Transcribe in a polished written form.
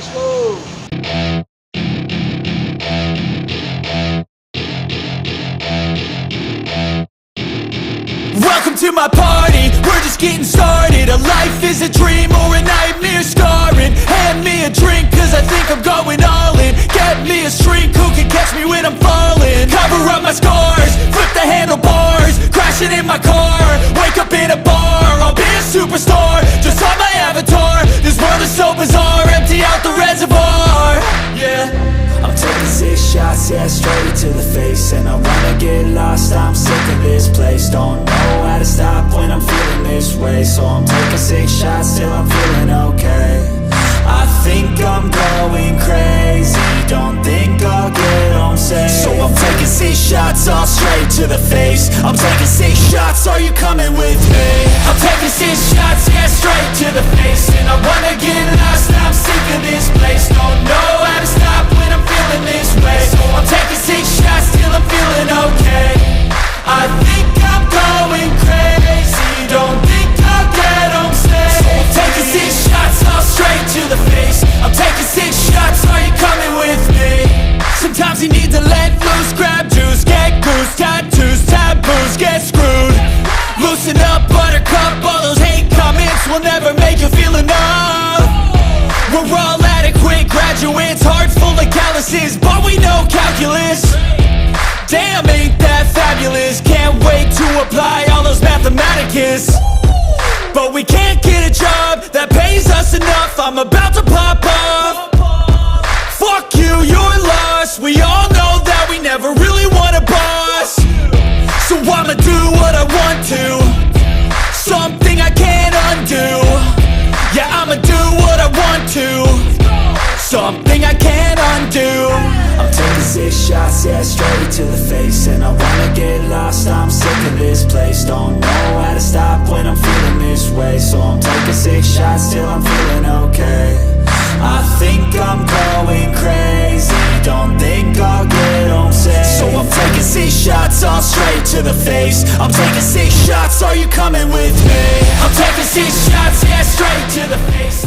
Let's go. Welcome to my party, we're just getting started. A life is a dream or a nightmare scarring. Hand me a drink cause I think I'm going all in. Get me a shrink who can catch me when I'm falling. Cover up my scars, flip the handlebars. Crashing in my car, wake up in a bar. I'll be a superstar, just on my avatar. This world is so bizarre, empty out the reservoir. Yeah, I'm taking 6 shots, yeah, straight to the face. And I wanna get lost, I'm sick of this place. Don't know how to stop when I'm feeling this way. So I'm taking 6 shots till I'm feeling okay. I think I'm going crazy, don't think I'll get home safe. So I'm taking 6 shots, all straight to the face. I'm taking 6 shots, are you coming with me? I'm taking 6 shots, yeah, straight to the face. And I wanna get lost, I'm sick of this place. Don't know how to stop when I'm feeling this way. So I'm taking 6 shots till I'm feeling okay. I think I'm going crazy, don't think I'll get home safe. So I'm taking 6 shots, all straight to the face. I'm taking 6 shots, are you coming with me? Sometimes you need to let loose, grab juice, get goose, tattoos, taboos, get screwed. Loosen up, buttercup, all those hate comments will never make you feel enough. We're all adequate graduates, hearts full of calluses, but we know calculus. Damn, ain't that fabulous? Can't wait to apply all those mathematicus. But we can't get a job that pays us enough. I'm about to pop off. Fuck you, you're lost. We all know that we never really want a boss. So I'ma do what I want to, something I can't undo. Yeah, I'ma do what I want to, something I can't undo. I'm taking 6 shots, yeah, straight to the face. And I wanna get lost, I'm sick of this place. Don't know how to stop when I'm feeling this way. So I'm taking 6 shots till I'm feeling okay. I think I'm going crazy, don't think I'll get home safe. So I'm taking 6 shots, all straight to the face. I'm taking 6 shots, are you coming with me? I'm taking 6 shots, yeah, straight to the face.